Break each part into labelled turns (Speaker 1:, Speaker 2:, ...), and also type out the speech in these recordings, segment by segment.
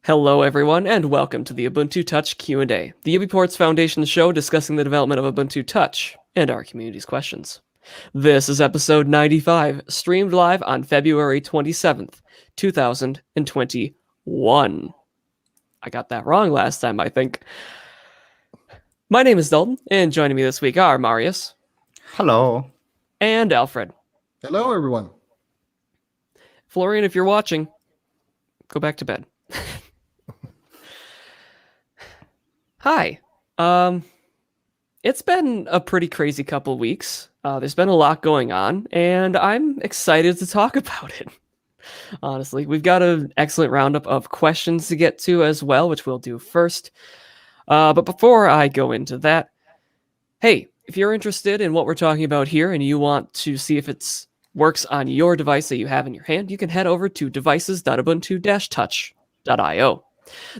Speaker 1: Hello, everyone, and welcome to the Ubuntu Touch Q&A, the UbiPorts Foundation show discussing the development of Ubuntu Touch and our community's questions. This is episode 95, streamed live on February 27th, 2021. I got that wrong last time, I think. My name is Dalton, and joining me this week are Marius.
Speaker 2: Hello.
Speaker 1: And Alfred.
Speaker 3: Hello, everyone.
Speaker 1: Florian, if you're watching, go back to bed. Hi. It's been a pretty crazy couple weeks. There's been a lot going on, and I'm excited to talk about it. Honestly, we've got an excellent roundup of questions to get to as well, which we'll do first. But before I go into that, hey, if you're interested in what we're talking about here and you want to see if it works on your device that you have in your hand, you can head over to devices.ubuntu-touch.io.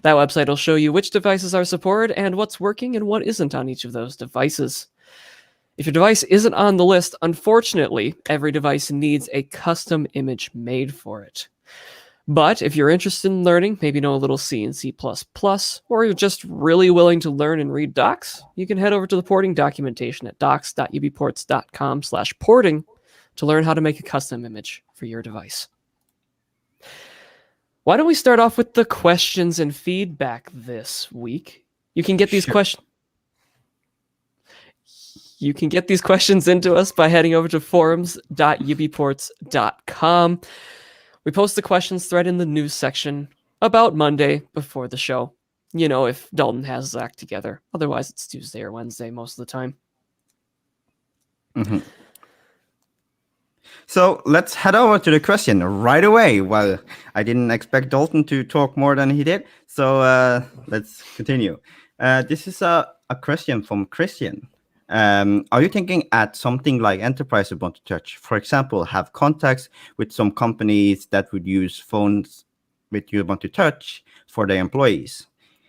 Speaker 1: That website will show you which devices are supported and what's working and what isn't on each of those devices. If your device isn't on the list, unfortunately, every device needs a custom image made for it. But if you're interested in learning, maybe know a little C and C++, or you're just really willing to learn and read docs, you can head over to the porting documentation at docs.ubiports.com/porting to learn how to make a custom image for your device. Why don't we start off with the questions and feedback this week? You can get these questions. You can get these questions into us by heading over to forums.ubiports.com. We post the questions thread in the news section about Monday before the show. You know, if Dalton has his act together. Otherwise, it's Tuesday or Wednesday most of the time.
Speaker 2: Mm-hmm. So let's head over to the question right away. Well, I didn't expect Dalton to talk more than he did. So let's continue. This is a question from Christian. Are you thinking at something like Enterprise Ubuntu Touch? For example, have contacts with some companies that would use phones with Ubuntu Touch for their employees.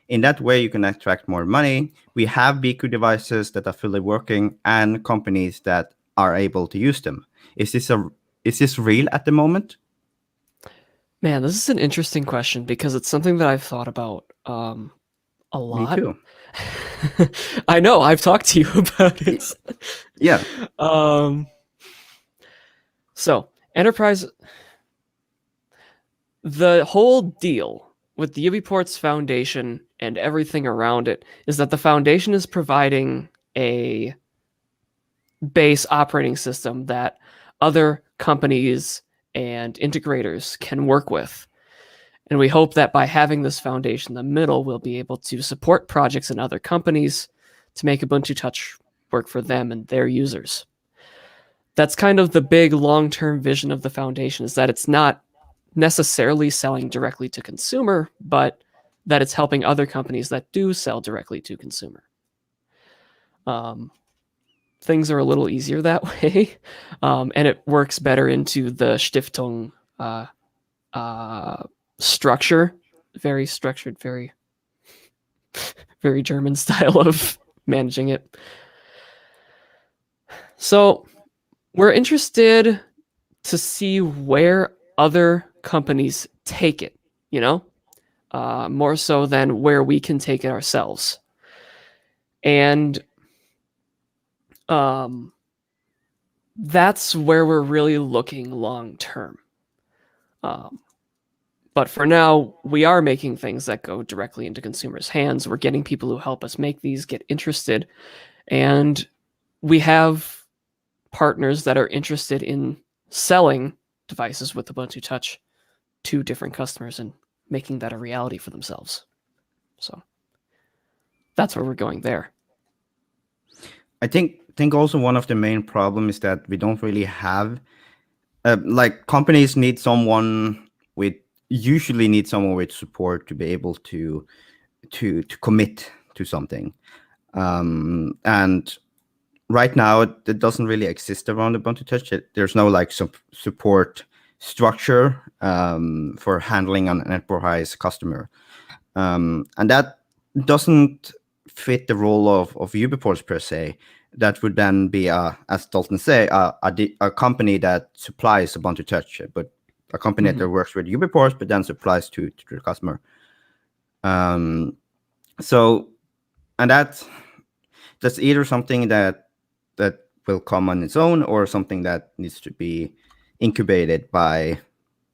Speaker 2: In that way, you can extract more money. We have BQ devices that are fully working and companies that are able to use them. Is this real at the moment?
Speaker 1: Man, this is an interesting question because it's something that I've thought about a lot.
Speaker 2: Me too.
Speaker 1: I know, I've talked to you about it.
Speaker 2: Yeah.
Speaker 1: So, Enterprise, the whole deal with the UbiPorts Foundation and everything around it is that the foundation is providing a base operating system that other companies and integrators can work with. And we hope that by having this foundation in the middle, we'll be able to support projects in other companies to make Ubuntu Touch work for them and their users. That's kind of the big long-term vision of the foundation, is that it's not necessarily selling directly to consumer, but that it's helping other companies that do sell directly to consumer. Things are a little easier that way, and it works better into the Stiftung structure. Very structured, very German style of managing it. So we're interested to see where other companies take it, more so than where we can take it ourselves. And that's where we're really looking long term. But for now, we are making things that go directly into consumers' hands. We're getting people who help us make these get interested. And we have partners that are interested in selling devices with Ubuntu Touch to different customers and making that a reality for themselves. So that's where we're going there.
Speaker 2: I think also one of the main problems is that we don't really have companies usually need someone with support to be able to commit to something. And right now it doesn't really exist around Ubuntu Touch. There's no support structure for handling an enterprise customer. And that doesn't fit the role of UbiPorts per se. That would then be, as Dalton say, a company that supplies Ubuntu Touch, but a company that works with UbiPorts, but then supplies to the customer. Um, so, and that's either something that will come on its own, or something that needs to be incubated by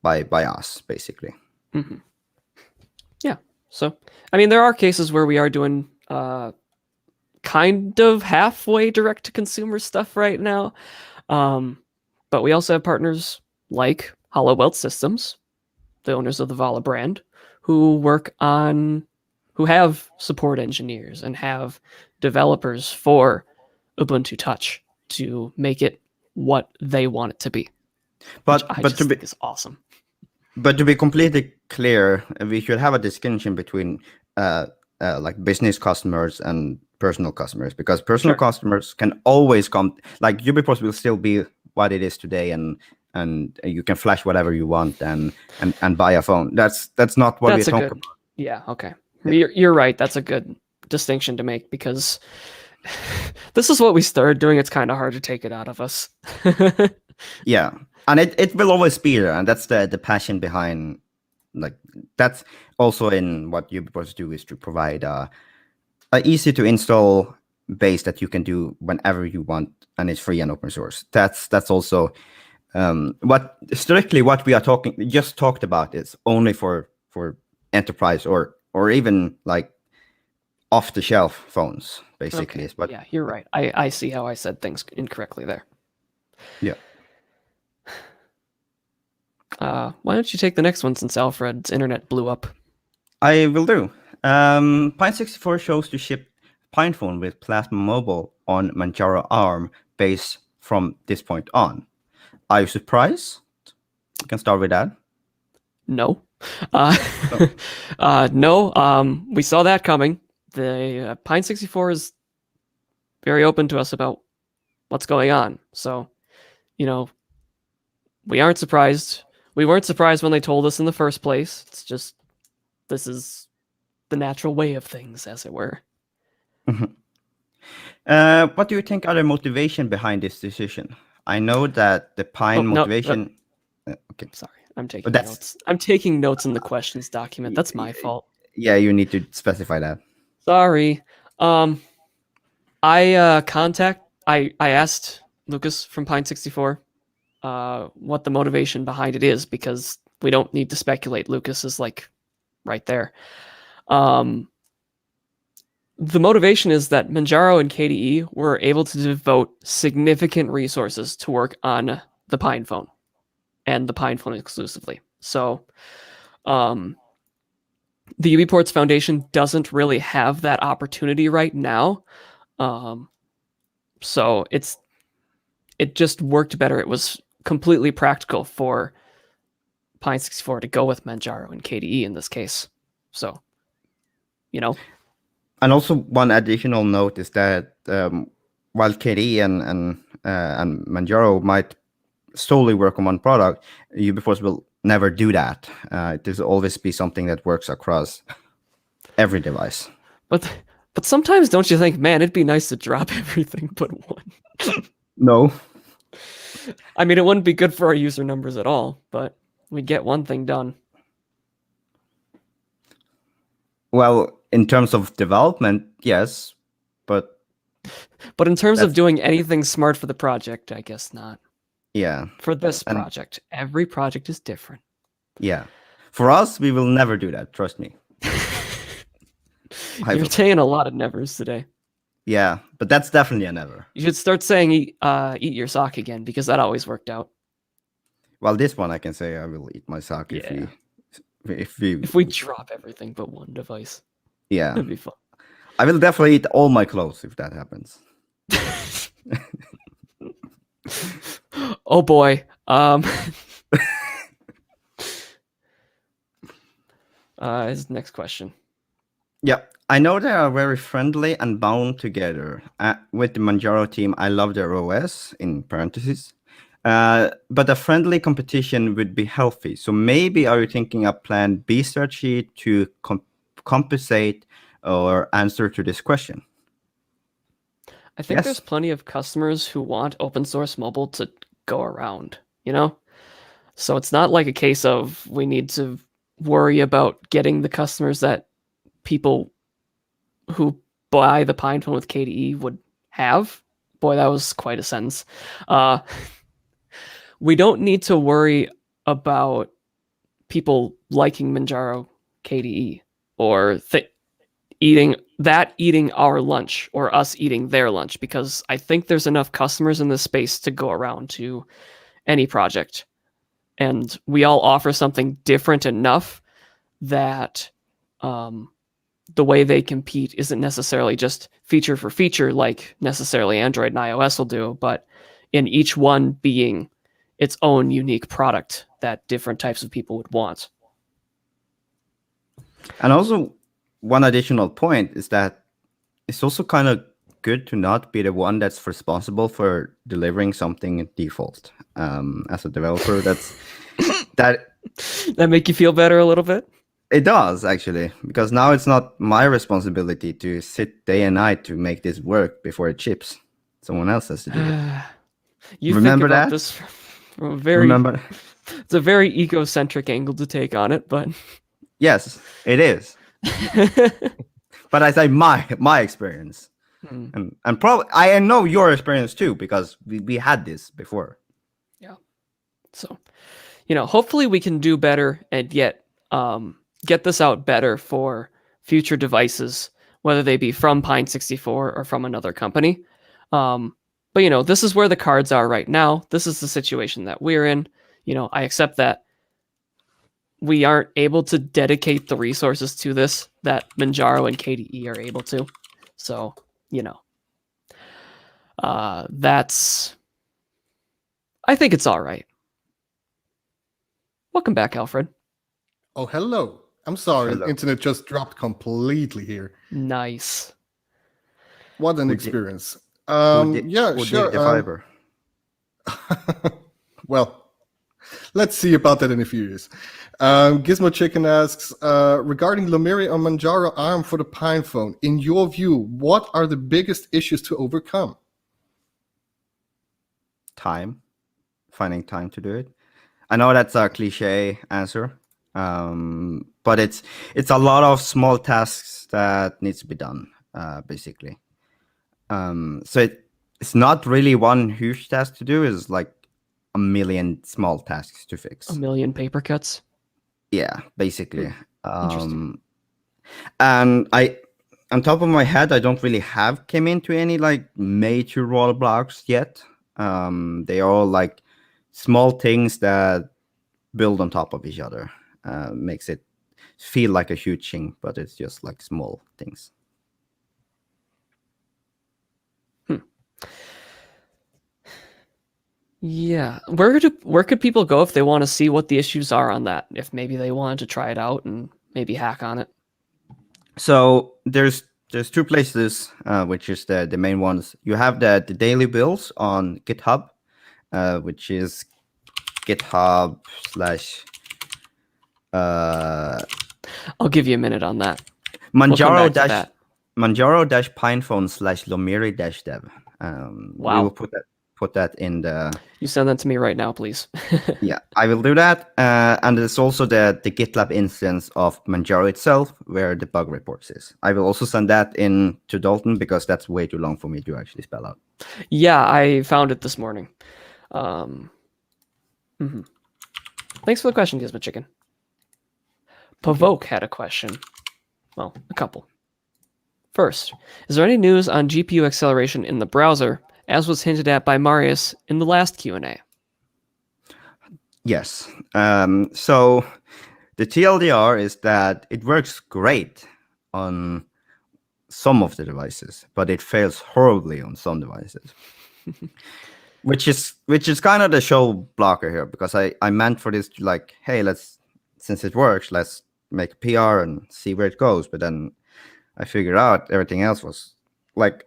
Speaker 2: us, basically.
Speaker 1: Hmm. Yeah. So, I mean, there are cases where we are doing kind of halfway direct to consumer stuff right now. But we also have partners like Hollow Welt Systems, the owners of the Vala brand, who have support engineers and have developers for Ubuntu Touch to make it what they want it to be, which I
Speaker 2: But
Speaker 1: just think is awesome.
Speaker 2: But to be completely clear, we should have a distinction between like business customers and personal customers, because personal
Speaker 1: Sure.
Speaker 2: customers can always come. Like UbiPorts will still be what it is today, and you can flash whatever you want and buy a phone. That's not what we're
Speaker 1: That's a
Speaker 2: talking
Speaker 1: good.
Speaker 2: about.
Speaker 1: Yeah, okay.
Speaker 2: Yeah.
Speaker 1: You're right. That's a good distinction to make because this is what we started doing. It's kind of hard to take it out of us.
Speaker 2: Yeah, and it will always be there, and that's the passion behind. Like that's also in what UbiPorts do, is to provide a easy to install base that you can do whenever you want, and it's free and open source. That's also what strictly what we are talked about is only for enterprise or even like off the shelf phones, basically.
Speaker 1: Okay.
Speaker 2: Is what.
Speaker 1: Yeah, you're right. I see how I said things incorrectly there.
Speaker 2: Yeah.
Speaker 1: Why don't you take the next one since Alfred's internet blew up?
Speaker 2: I will do. Pine64 shows to ship PinePhone with Plasma Mobile on Manjaro ARM base from this point on. Are you surprised? You can start with that.
Speaker 1: No. No. We saw that coming. The Pine64 is very open to us about what's going on. So, we aren't surprised. We weren't surprised when they told us in the first place. It's just this is the natural way of things, as it were.
Speaker 2: What do you think are the motivation behind this decision? I know that the Pine motivation. Okay,
Speaker 1: sorry, I'm taking notes. I'm taking notes in the questions document. That's my fault.
Speaker 2: Yeah, you need to specify that.
Speaker 1: Sorry. I asked Lucas from Pine64 what the motivation behind it is, because we don't need to speculate. Lucas is like right there. The motivation is that Manjaro and KDE were able to devote significant resources to work on the PinePhone and the PinePhone exclusively. So the UbiPorts Foundation doesn't really have that opportunity right now. So it just worked better. It was completely practical for Pine64 to go with Manjaro and KDE in this case. So,
Speaker 2: And also one additional note is that while KDE and Manjaro might solely work on one product, UbiPorts will never do that. It will always be something that works across every device.
Speaker 1: But sometimes don't you think, man, it'd be nice to drop everything but one?
Speaker 2: No.
Speaker 1: I mean, it wouldn't be good for our user numbers at all, but we'd get one thing done.
Speaker 2: Well, in terms of development, yes, but
Speaker 1: in terms of doing anything smart for the project, I guess not.
Speaker 2: Yeah.
Speaker 1: For this project, every project is different.
Speaker 2: Yeah. For us, we will never do that. Trust me.
Speaker 1: You're saying a lot of nevers today.
Speaker 2: Yeah, but that's definitely a never.
Speaker 1: You should start saying eat your sock again, because that always worked out.
Speaker 2: Well, this one I can say I will eat my sock if we
Speaker 1: drop everything but one device.
Speaker 2: Yeah.
Speaker 1: That'd be fun.
Speaker 2: I will definitely eat all my clothes if that happens.
Speaker 1: Oh boy. His next question.
Speaker 2: Yeah, I know they are very friendly and bound together. With the Manjaro team, I love their OS, in parentheses. But a friendly competition would be healthy. So maybe are you thinking a plan B strategy to compensate or answer to this question?
Speaker 1: I think there's plenty of customers who want open source mobile to go around, So it's not like a case of we need to worry about getting the customers that people who buy the PinePhone with KDE would have. Boy, that was quite a sentence. We don't need to worry about people liking Manjaro KDE or eating our lunch or us eating their lunch, because I think there's enough customers in this space to go around to any project. And we all offer something different enough that the way they compete isn't necessarily just feature for feature like necessarily Android and iOS will do, but in each one being its own unique product that different types of people would want.
Speaker 2: And also, one additional point is that it's also kind of good to not be the one that's responsible for delivering something default. As a developer, that
Speaker 1: make you feel better a little bit?
Speaker 2: It does, actually, because now it's not my responsibility to sit day and night to make this work before it ships. Someone else has to do it.
Speaker 1: You
Speaker 2: remember
Speaker 1: think about
Speaker 2: that?
Speaker 1: this from a very
Speaker 2: Remember?
Speaker 1: It's a very egocentric angle to take on it, but
Speaker 2: Yes, it is. But I say my experience, and probably I know your experience too, because we had this before.
Speaker 1: Yeah. So, hopefully we can do better and yet get this out better for future devices, whether they be from Pine64 or from another company. But this is where the cards are right now. This is the situation that we're in. I accept that we aren't able to dedicate the resources to this that Manjaro and KDE are able to. So, that's, I think it's all right. Welcome back, Alfred.
Speaker 3: Oh, hello. I'm sorry,
Speaker 2: Hello.
Speaker 3: internet just dropped completely here.
Speaker 1: Nice.
Speaker 3: What an
Speaker 2: Who
Speaker 3: experience.
Speaker 2: Who
Speaker 3: Sure.
Speaker 2: did the fiber?
Speaker 3: Well, let's see about that in a few years. Gizmo Chicken asks, regarding Lumiri or Manjaro ARM for the PinePhone, in your view, what are the biggest issues to overcome?
Speaker 2: Time. Finding time to do it. I know that's a cliche answer, but it's a lot of small tasks that needs to be done, basically. So it's not really one huge task to do. It's like a million small tasks to fix.
Speaker 1: A million paper cuts.
Speaker 2: Yeah, basically.
Speaker 1: Interesting.
Speaker 2: And on top of my head, I don't really came into any like major roadblocks yet. They are all like small things that build on top of each other. Makes it feel like a huge thing, but it's just like small things.
Speaker 1: Yeah. Where could people go if they want to see what the issues are on that? If maybe they wanted to try it out and maybe hack on it.
Speaker 2: So there's two places, which is the main ones. You have the daily builds on GitHub, which is GitHub /
Speaker 1: I'll give you a minute on that.
Speaker 2: Manjaro
Speaker 1: back to that.
Speaker 2: Manjaro-pinephone / Lumiri-dev.
Speaker 1: Wow.
Speaker 2: We will put that in the.
Speaker 1: You send that to me right now, please.
Speaker 2: Yeah, I will do that. And there's also the GitLab instance of Manjaro itself, where the bug reports is. I will also send that in to Dalton because that's way too long for me to actually spell out.
Speaker 1: Yeah, I found it this morning. Thanks for the question, Gizmo Chicken. Pavoke had a question. Well, a couple. First, is there any news on GPU acceleration in the browser, as was hinted at by Marius in the last Q&A?
Speaker 2: Yes. So the TLDR is that it works great on some of the devices, but it fails horribly on some devices. which is kind of the show blocker here, because I meant for this to like, hey, since it works, let's make a PR and see where it goes. But then I figured out everything else was like,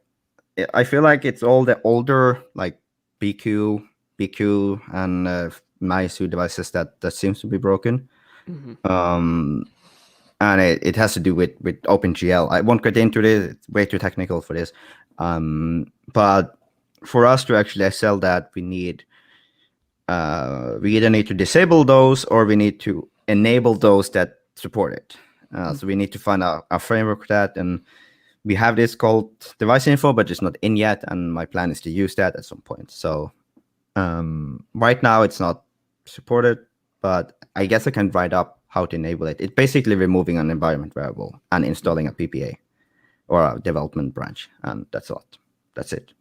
Speaker 2: I feel like it's all the older like BQ and Meizu devices that seems to be broken. And it has to do with OpenGL. I won't get into this; it's way too technical for this. But for us to actually sell that, we either need to disable those or we need to enable those that support it. So we need to find a framework for that, and we have this called device info, but it's not in yet, and my plan is to use that at some point. So right now it's not supported, but I guess I can write up how to enable it. It's basically removing an environment variable and installing a PPA or a development branch, and that's all. That's it.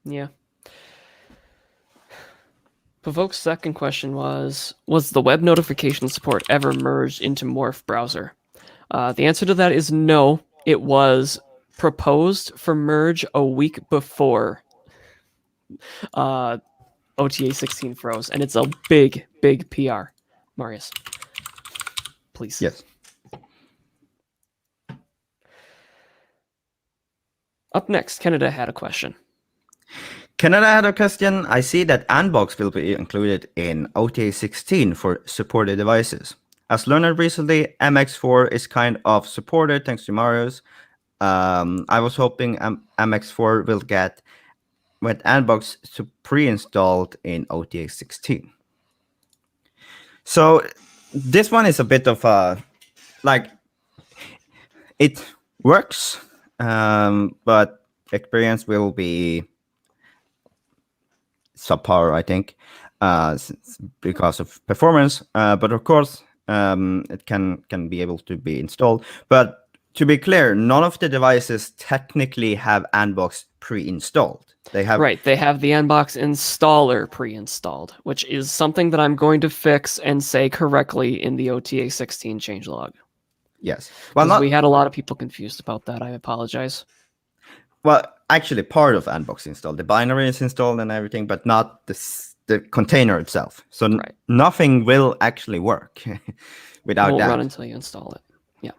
Speaker 1: Yeah. Provok's second question was the web notification support ever merged into Morph browser? The answer to that is no. It was proposed for merge a week before OTA 16 froze, and it's a big PR. Marius, please.
Speaker 2: Yes.
Speaker 1: Up next, Canada had a question.
Speaker 2: Canada had a question. I see that Anbox will be included in OTA 16 for supported devices. As learned recently, MX4 is kind of supported thanks to Marius. I was hoping MX4 will get with Anbox pre-installed in OTA 16. So this one is a bit of a, like, it works, but experience will be subpar, I think, because of performance. But of course, it can be able to be installed. But to be clear, none of the devices technically have Anbox pre-installed. They have
Speaker 1: They have the Anbox installer pre-installed, which is something that I'm going to fix and say correctly in the OTA 16 changelog.
Speaker 2: Yes. Well,
Speaker 1: we had a lot of people confused about that. I apologize.
Speaker 2: Well, actually, part of Anbox installed. The binary is installed and everything, but not the container itself. So nothing will actually work without
Speaker 1: won't
Speaker 2: that.
Speaker 1: run until you install it. Yeah.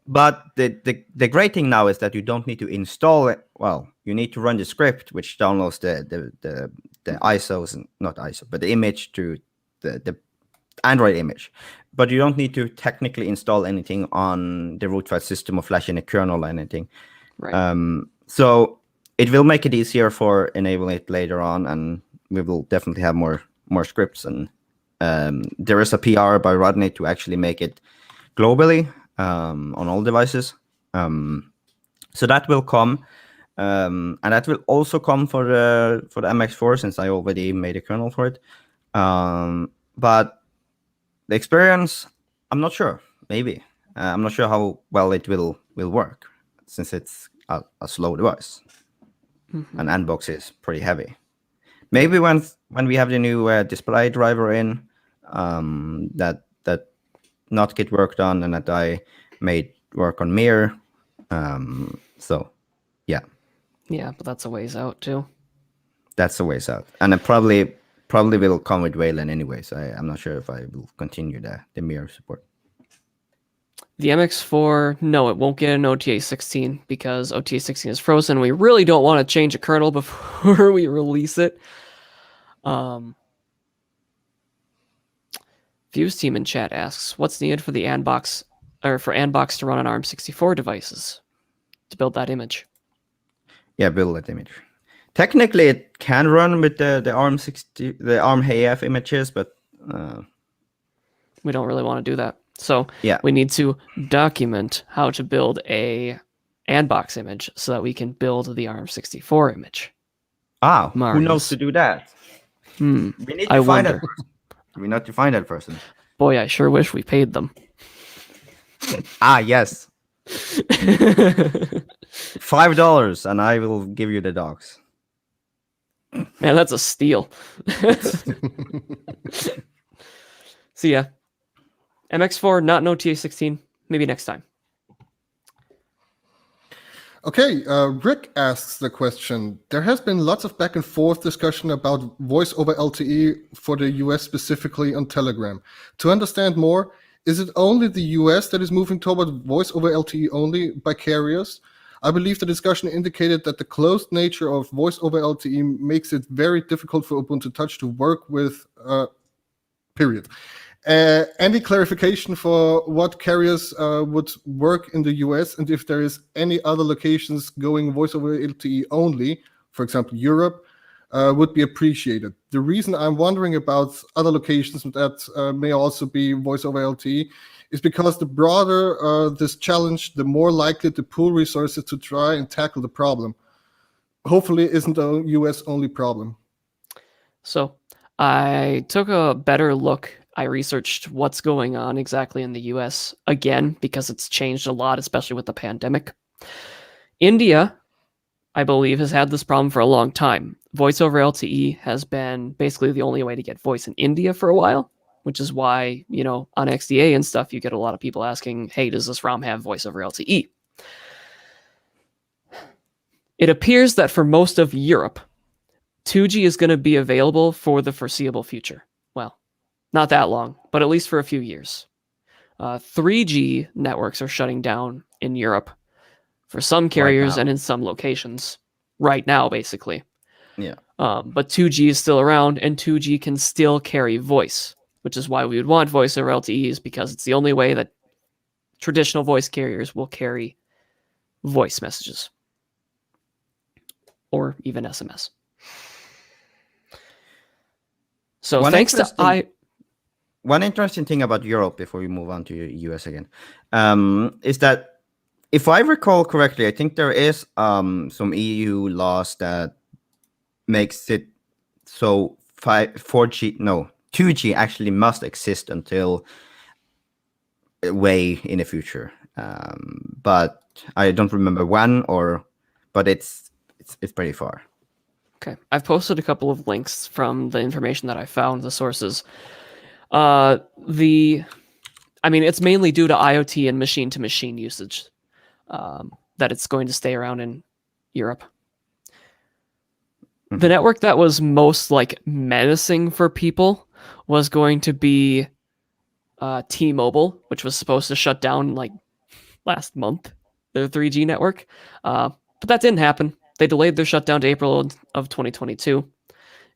Speaker 2: But the great thing now is that you don't need to install it. Well, you need to run the script, which downloads the ISOs, not ISO, but the image to the Android image. But you don't need to technically install anything on the root file system or flash in a kernel or anything.
Speaker 1: Right.
Speaker 2: So it will make it easier for enabling it later on, and we will definitely have more scripts. And there is a PR by Rodney to actually make it globally on all devices. So that will come, and that will also come for the MX4, since I already made a kernel for it. But the experience, I'm not sure. Maybe I'm not sure how well it will work, since it's a slow device, and Anbox is pretty heavy. Maybe when we have the new display driver in, that not get worked on, and that I made work on Mir. So yeah,
Speaker 1: but that's a ways out too.
Speaker 2: That's a ways out, and it probably will come with Wayland anyway. So I'm not sure if I will continue the Mir support.
Speaker 1: The MX4, no, it won't get an OTA 16 because OTA 16 is frozen. We really don't want to change a kernel before we release it. Fuse Team in chat asks, what's needed for the Anbox, or for Anbox to run on ARM64 devices to build that image?
Speaker 2: Yeah, build that image. Technically, it can run with the ARM60, the ARM-HAF images, but
Speaker 1: we don't really want to do that. So
Speaker 2: yeah,
Speaker 1: we need to document how to build a Anbox image so that we can build the ARM64 image.
Speaker 2: Who
Speaker 1: Marius.
Speaker 2: knows to do that? We need to
Speaker 1: I
Speaker 2: find
Speaker 1: wonder.
Speaker 2: that person. We need to find that person.
Speaker 1: Boy, I sure wish we paid them.
Speaker 2: Yes. $5, and I will give you the dogs.
Speaker 1: Man, that's a steal. So yeah, MX4, not an OTA 16. Maybe next time.
Speaker 3: Okay, Rick asks the question. There has been lots of back and forth discussion about voice over LTE for the US, specifically on Telegram. To understand more, is it only the US that is moving toward voice over LTE only by carriers? I believe the discussion indicated that the closed nature of voice over LTE makes it very difficult for Ubuntu Touch to work with, period. Any clarification for what carriers would work in the US, and if there is any other locations going voice over LTE only, for example, Europe, would be appreciated. The reason I'm wondering about other locations that may also be voice over LTE is because the broader this challenge, the more likely to pool resources to try and tackle the problem. Hopefully it isn't a US only problem.
Speaker 1: So I took a better look. I researched what's going on exactly in the US again, because it's changed a lot, especially with the pandemic. India, I believe, has had this problem for a long time. Voice over LTE has been basically the only way to get voice in India for a while, which is why, on XDA and stuff, you get a lot of people asking, hey, does this ROM have voice over LTE? It appears that for most of Europe, 2G is going to be available for the foreseeable future. Well, not that long, but at least for a few years. 3G networks are shutting down in Europe for some carriers
Speaker 2: now.
Speaker 1: and in some locations right now, basically.
Speaker 2: Yeah.
Speaker 1: But 2G is still around, and 2G can still carry voice, which is why we would want voice over LTE, is because it's the only way that traditional voice carriers will carry voice messages or even SMS. So
Speaker 2: One
Speaker 1: thanks to
Speaker 2: interesting- One interesting thing about Europe, before we move on to US again, is that if I recall correctly, I think there is some EU laws that makes it so 2G actually must exist until way in the future. But I don't remember when, but it's pretty far.
Speaker 1: Okay, I've posted a couple of links from the information that I found, the sources. It's mainly due to IoT and machine-to-machine usage that it's going to stay around in Europe.
Speaker 2: Mhm.
Speaker 1: The network that was most menacing for people was going to be T-Mobile, which was supposed to shut down last month, their 3G network. But that didn't happen. They delayed their shutdown to April of 2022.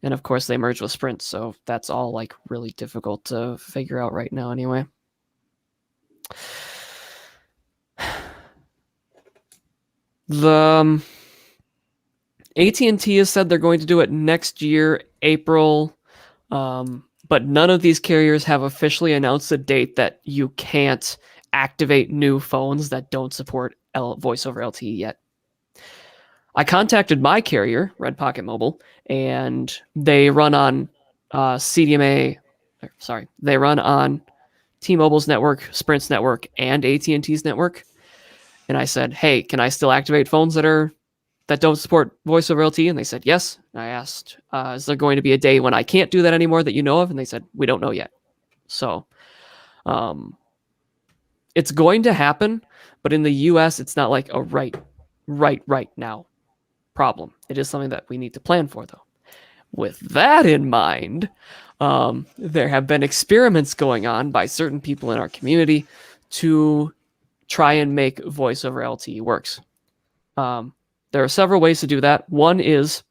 Speaker 1: And of course, they merged with Sprint. So that's all really difficult to figure out right now anyway. The AT&T has said they're going to do it next year, April. But none of these carriers have officially announced a date that you can't activate new phones that don't support voice over LTE yet. I contacted my carrier, Red Pocket Mobile, and they run on they run on T-Mobile's network, Sprint's network, and AT&T's network. And I said, hey, can I still activate phones that don't support voice over LTE? And they said yes. And I asked, is there going to be a day when I can't do that anymore that you know of? And they said, we don't know yet. So it's going to happen, but in the US, it's not like a right now problem. It is something that we need to plan for, though. With that in mind, there have been experiments going on by certain people in our community to try and make voice over LTE works. There are several ways to do that. One is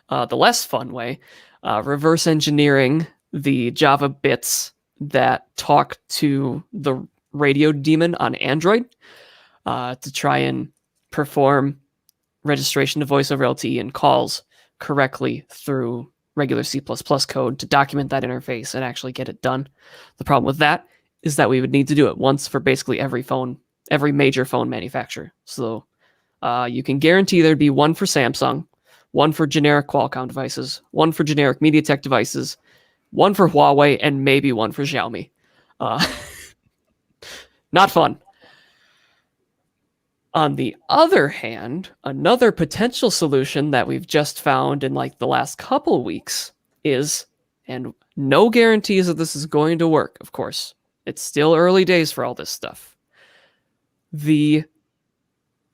Speaker 1: the less fun way, reverse engineering the Java bits that talk to the radio daemon on Android to try and perform registration to voice over LTE and calls correctly through regular C++ code to document that interface and actually get it done. The problem with that is that we would need to do it once for basically every major phone manufacturer. So you can guarantee there'd be one for Samsung, one for generic Qualcomm devices, one for generic MediaTek devices, one for Huawei, and maybe one for Xiaomi. Not fun. On the other hand, another potential solution that we've just found in the last couple weeks is, and no guarantees that this is going to work, of course. It's still early days for all this stuff. The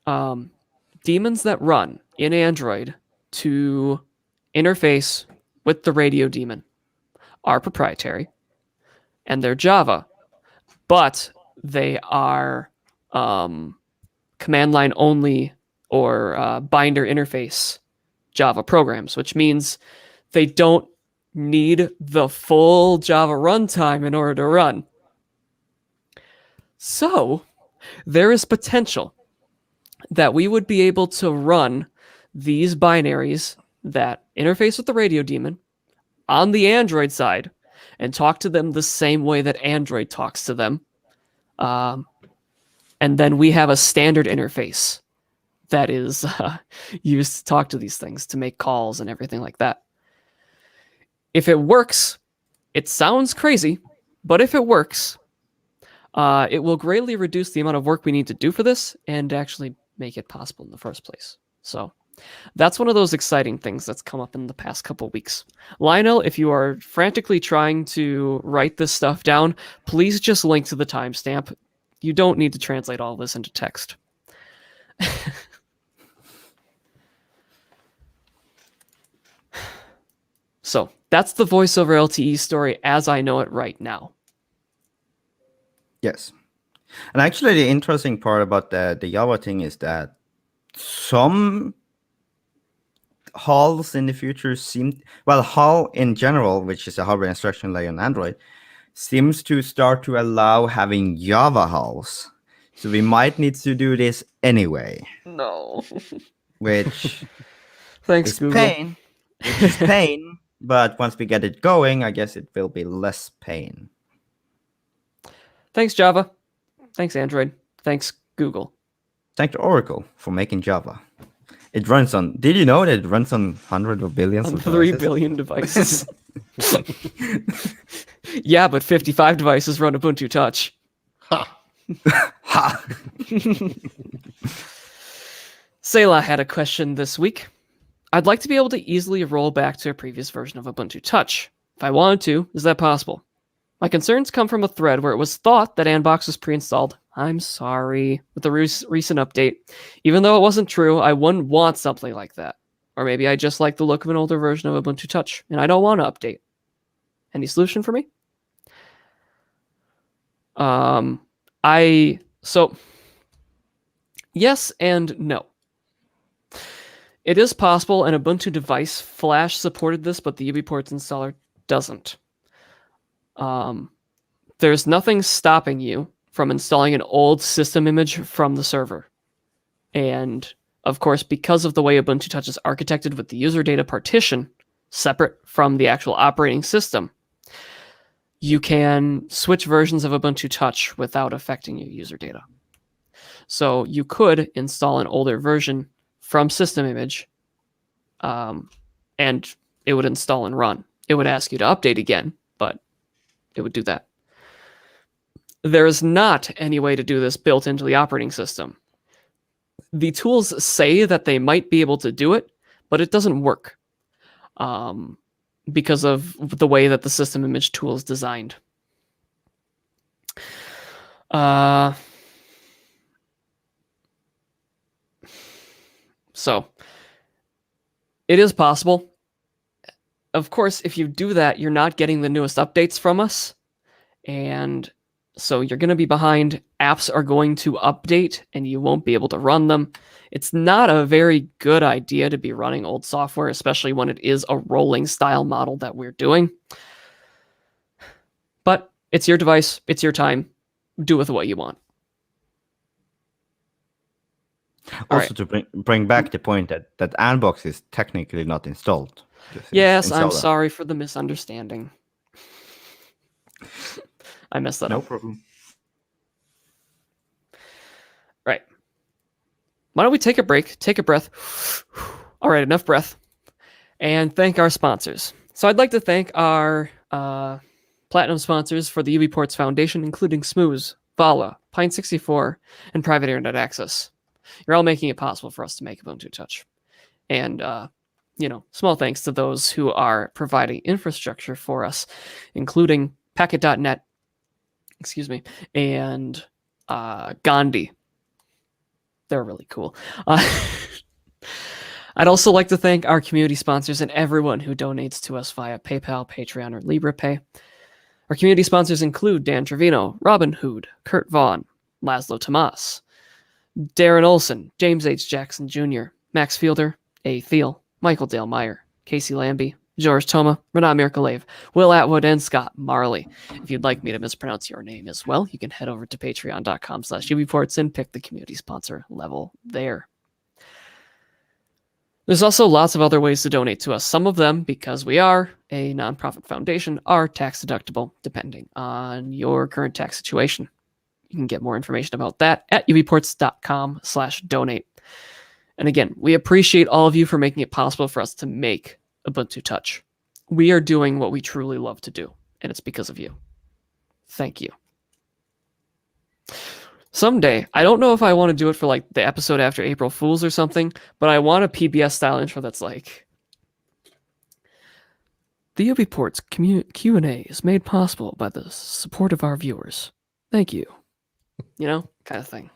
Speaker 1: daemons that run in Android to interface with the radio daemon are proprietary, and they're Java, but they are command line only or binder interface Java programs, which means they don't need the full Java runtime in order to run. So there is potential that we would be able to run these binaries that interface with the Radio Daemon on the Android side and talk to them the same way that Android talks to them. And then we have a standard interface that is used to talk to these things, to make calls and everything like that. If it works, it sounds crazy, but if it works, it will greatly reduce the amount of work we need to do for this and actually make it possible in the first place. So that's one of those exciting things that's come up in the past couple weeks. Lionel, if you are frantically trying to write this stuff down, please just link to the timestamp. You don't need to translate all this into text. So that's the voice over LTE story as I know it right now.
Speaker 2: Yes. And actually, the interesting part about the Java thing is that some HALs in the future HAL in general, which is a hardware instruction layer on Android, seems to start to allow having Java HALs. So we might need to do this anyway.
Speaker 1: No.
Speaker 2: Which
Speaker 1: Thanks,
Speaker 2: is
Speaker 1: Google.
Speaker 2: pain. Which is pain. But once we get it going, I guess it will be less pain.
Speaker 1: Thanks, Java. Thanks, Android. Thanks, Google.
Speaker 2: Thank to Oracle for making Java. It runs on. Did you know that it runs on hundreds of billions
Speaker 1: On
Speaker 2: of
Speaker 1: 3
Speaker 2: devices?
Speaker 1: billion devices. Yeah, but 55 devices run Ubuntu Touch.
Speaker 3: Ha!
Speaker 2: Ha!
Speaker 1: Selah had a question this week. I'd like to be able to easily roll back to a previous version of Ubuntu Touch. If I wanted to, is that possible? My concerns come from a thread where it was thought that Anbox was pre-installed. I'm sorry, with the recent update. Even though it wasn't true, I wouldn't want something like that. Or maybe I just like the look of an older version of Ubuntu Touch, and I don't want to update. Any solution for me? Yes and no. It is possible an Ubuntu device Flash supported this, but the UbiPorts installer doesn't. There's nothing stopping you from installing an old system image from the server. And of course, because of the way Ubuntu Touch is architected with the user data partition separate from the actual operating system, you can switch versions of Ubuntu Touch without affecting your user data. So you could install an older version from system image, and it would install and run. It would ask you to update again, but it would do that. There is not any way to do this built into the operating system. The tools say that they might be able to do it, but it doesn't work because of the way that the system image tool is designed. So it is possible. Of course, if you do that, you're not getting the newest updates from us. And so you're going to be behind. Apps are going to update and you won't be able to run them. It's not a very good idea to be running old software, especially when it is a rolling style model that we're doing. But it's your device. It's your time. Do with what you want.
Speaker 2: Also, to bring back the point that Anbox is technically not installed.
Speaker 1: Yes, I'm sorry for the misunderstanding. I messed that up.
Speaker 2: No problem.
Speaker 1: Right. Why don't we take a break, take a breath. All right, enough breath. And thank our sponsors. So I'd like to thank our platinum sponsors for the UbiPorts Foundation, including Smooze, Vala, Pine64, and Private Internet Access. You're all making it possible for us to make Ubuntu Touch. And, small thanks to those who are providing infrastructure for us, including Packet.net, and Gandhi. They're really cool. I'd also like to thank our community sponsors and everyone who donates to us via PayPal, Patreon, or LibrePay. Our community sponsors include Dan Trevino, Robin Hood, Kurt Vaughn, Laszlo Tomas, Darren Olson, James H. Jackson Jr., Max Fielder, A. Thiel, Michael Dale Meyer, Casey Lambie, George Toma, Renat Mirkalev, Will Atwood, and Scott Marley. If you'd like me to mispronounce your name as well, you can head over to patreon.com/UbiPorts and pick the community sponsor level there. There's also lots of other ways to donate to us. Some of them, because we are a nonprofit foundation, are tax deductible depending on your current tax situation. You can get more information about that at ubports.com/donate. And again, we appreciate all of you for making it possible for us to make Ubuntu Touch. We are doing what we truly love to do, and it's because of you. Thank you. Someday, I don't know if I want to do it for like the episode after April Fools or something, but I want a PBS style intro that's like, the UbiPorts Q&A is made possible by the support of our viewers. Thank you. You know, kind of thing.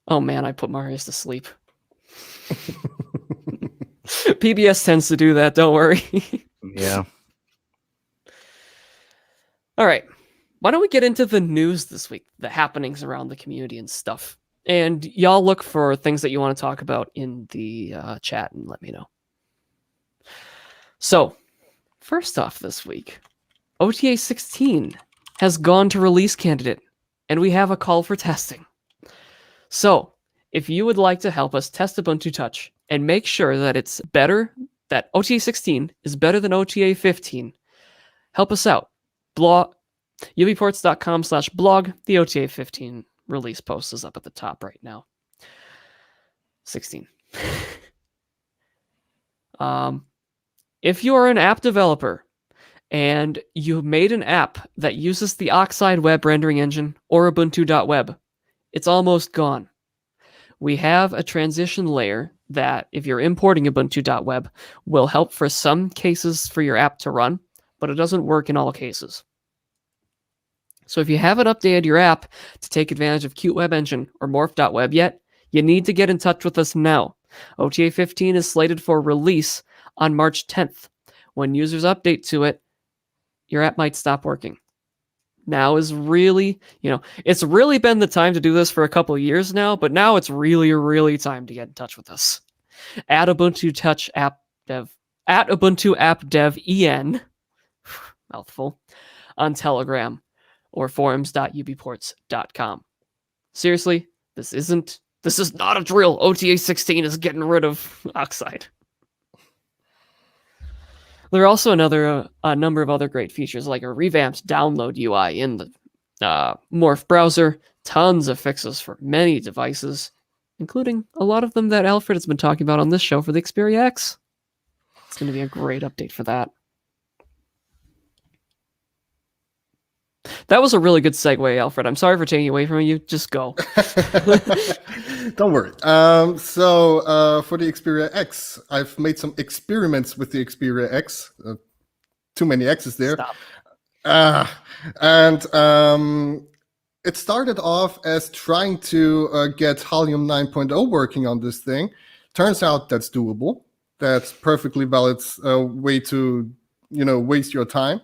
Speaker 1: Oh man, I put Marius to sleep. PBS tends to do that, don't worry.
Speaker 2: Yeah.
Speaker 1: All right. Why don't we get into the news this week, the happenings around the community and stuff. And y'all look for things that you want to talk about in the chat and let me know. So, first off this week, OTA 16 has gone to release candidate, and we have a call for testing. So, if you would like to help us test Ubuntu Touch and make sure that it's better, that OTA 16 is better than OTA 15, help us out. ubports.com/blog. The OTA 15 release post is up at the top right now. 16. If you are an app developer and you made an app that uses the Oxide web rendering engine or Ubuntu.web, it's almost gone. We have a transition layer that, if you're importing Ubuntu.web, will help for some cases for your app to run, but it doesn't work in all cases. So if you haven't updated your app to take advantage of Qt Web Engine or Morph.web yet, you need to get in touch with us now. OTA 15 is slated for release on March 10th. When users update to it, your app might stop working. Now is really, it's really been the time to do this for a couple of years now, but now it's really time to get in touch with us. At Ubuntu Touch App Dev, at Ubuntu App Dev EN, mouthful, on Telegram or forums.ubports.com. Seriously, this is not a drill. OTA 16 is getting rid of Oxide. There are also a number of other great features, like a revamped download UI in the Morph browser, tons of fixes for many devices, including a lot of them that Alfred has been talking about on this show for the Xperia X. It's going to be a great update for that. That was a really good segue, Alfred. I'm sorry for taking away from you. Just go.
Speaker 3: Don't worry. For the Xperia X, I've made some experiments with the Xperia X. Too many X's there.
Speaker 1: Stop.
Speaker 3: It started off as trying to get Halium 9.0 working on this thing. Turns out that's doable. That's perfectly valid way to, waste your time.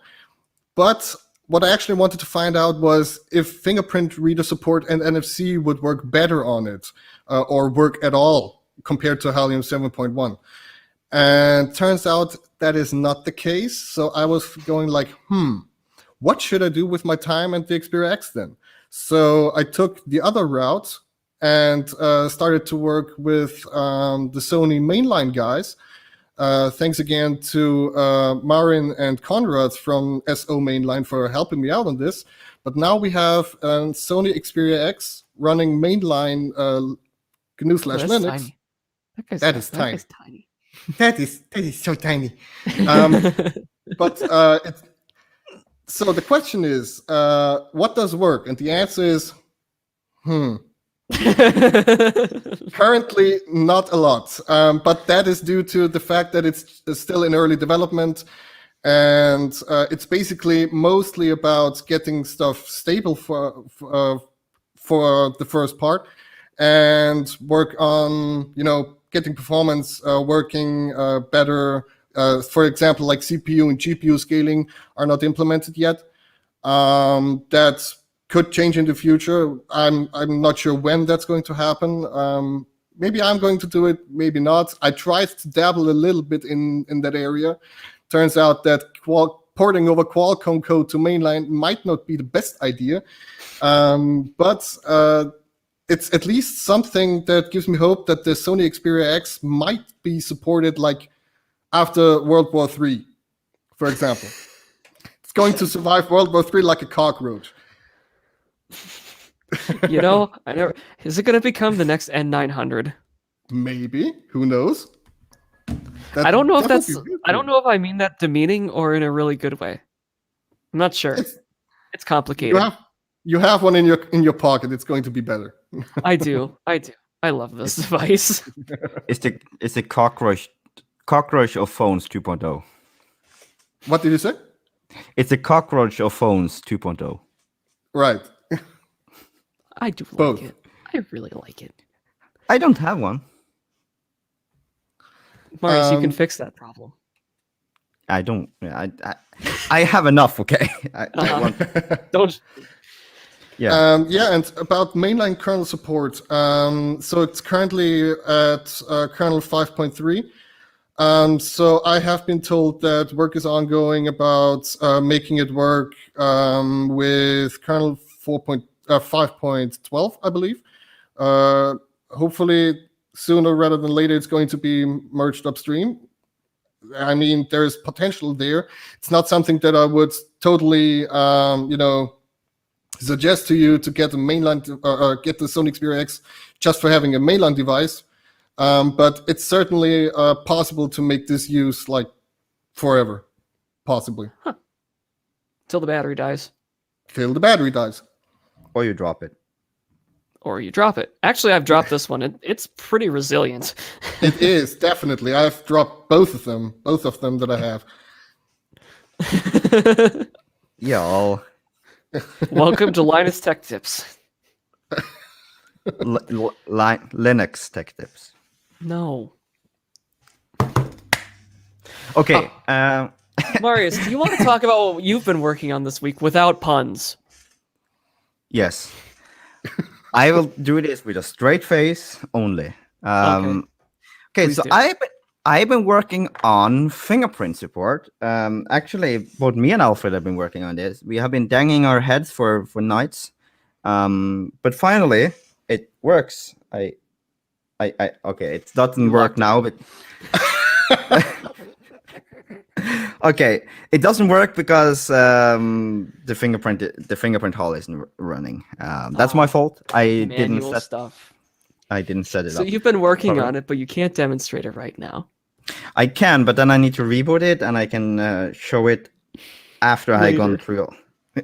Speaker 3: But what I actually wanted to find out was if fingerprint reader support and NFC would work better on it, or work at all compared to Halium 7.1. And turns out that is not the case. So I was going like, what should I do with my time and the Xperia X then? So I took the other route and started to work with the Sony mainline guys. Thanks again to Marin and Conrad from SO Mainline for helping me out on this. But now we have Sony Xperia X running mainline GNU/Linux. That is tiny. That is so tiny. So the question is, what does work? And the answer is, currently not a lot, but that is due to the fact that it's still in early development, and it's basically mostly about getting stuff stable for the first part, and work on getting performance working better. For example, like CPU and GPU scaling are not implemented yet. That could change in the future. I'm not sure when that's going to happen. Maybe I'm going to do it, maybe not. I tried to dabble a little bit in that area. Turns out that porting over Qualcomm code to mainline might not be the best idea. But it's at least something that gives me hope that the Sony Xperia X might be supported like after World War III, for example. It's going to survive World War III like a cockroach.
Speaker 1: You know, I never. Is it going to become the next N900?
Speaker 3: Maybe. Who knows?
Speaker 1: I don't know if
Speaker 3: That would
Speaker 1: that's.
Speaker 3: be good.
Speaker 1: I don't know if I mean that demeaning or in a really good way. I'm not sure.
Speaker 3: It's-
Speaker 1: It's complicated.
Speaker 3: You have one in your pocket. It's going to be better.
Speaker 1: I do. I love this device.
Speaker 2: It's the cockroach of phones 2.0.
Speaker 3: What did you say?
Speaker 2: It's a cockroach of phones 2.0.
Speaker 3: Right.
Speaker 1: I do like
Speaker 3: Both.
Speaker 1: it. I really like it.
Speaker 2: I don't have one.
Speaker 1: Marius, you can
Speaker 3: Um,
Speaker 1: fix that problem.
Speaker 2: I don't. I have enough. Okay. I
Speaker 1: Uh-huh.
Speaker 2: want,
Speaker 1: Don't.
Speaker 2: yeah.
Speaker 3: Yeah, and about mainline kernel support. So it's currently at kernel 5.3. So I have been told that work is ongoing about making it work with kernel 5.12, I believe. Hopefully, sooner rather than later, it's going to be merged upstream. I mean, there's potential there. It's not something that I would totally, suggest to you to get a mainline, get the Sony Xperia X just for having a mainline device. But it's certainly possible to make this use like forever, possibly,
Speaker 1: Till the battery dies.
Speaker 3: till the battery dies.
Speaker 2: Or you drop it.
Speaker 1: Or you drop it. Actually, I've dropped this one. It's pretty resilient.
Speaker 3: It is definitely. I've dropped both of them that I have.
Speaker 2: Yeah.
Speaker 1: Welcome to Linus Tech Tips.
Speaker 2: Linux tech tips.
Speaker 1: No.
Speaker 2: Okay.
Speaker 1: Marius, do you want to talk about what you've been working on this week without puns?
Speaker 2: Yes. I will do this with a straight face only. Okay,
Speaker 1: Please
Speaker 2: so
Speaker 1: do.
Speaker 2: I've been working on fingerprint support. Actually, both me and Alfred have been working on this. We have been banging our heads for nights, but finally it works. Okay, it doesn't
Speaker 1: You
Speaker 2: work
Speaker 1: locked it.
Speaker 2: now, but okay, it doesn't work because the fingerprint hole isn't running. That's my fault. I didn't
Speaker 1: Manual
Speaker 2: set
Speaker 1: stuff.
Speaker 2: it
Speaker 1: So
Speaker 2: up.
Speaker 1: you've been working
Speaker 2: Alright.
Speaker 1: on it, but you can't demonstrate it right now.
Speaker 2: I can, but then I need to reboot it, and I can show it after I gone
Speaker 1: Later.
Speaker 2: through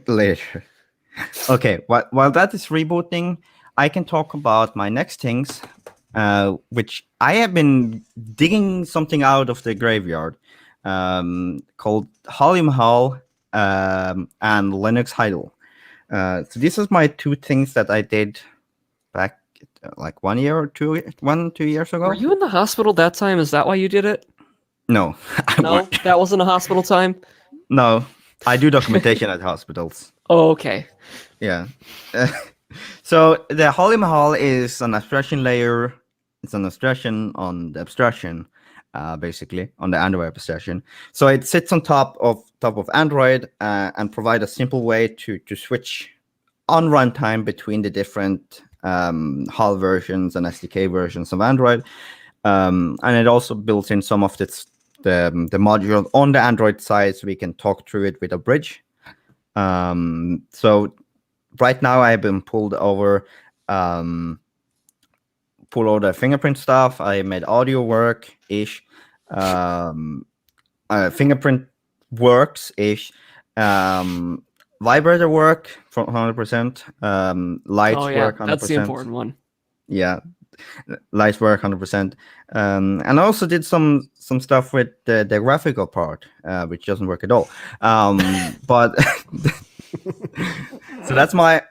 Speaker 2: later. Okay, while that is rebooting, I can talk about my next things, which I have been digging something out of the graveyard, called Halium Hall and Linux Idle. So these are my two things that I did back like 2 years ago.
Speaker 1: Were you in the hospital that time? Is that why you did it?
Speaker 2: No, I
Speaker 1: No,
Speaker 2: weren't.
Speaker 1: that wasn't a hospital time.
Speaker 2: No, I do documentation at hospitals.
Speaker 1: Oh, okay.
Speaker 2: Yeah. So the Halium Hall is an abstraction layer. It's an abstraction on the abstraction, basically on the Android abstraction. So it sits on top of Android and provide a simple way to switch on runtime between the different HAL versions and SDK versions of Android. And it also builds in some of the module on the Android side, so we can talk through it with a bridge. So right now I've been pulled over the fingerprint stuff. I made audio work ish, fingerprint works ish, vibrator work from 100%, lights
Speaker 1: Oh yeah,
Speaker 2: work 100%.
Speaker 1: that's the important one.
Speaker 2: Yeah, lights work 100%. And I also did some stuff with the graphical part, which doesn't work at all. But so that's my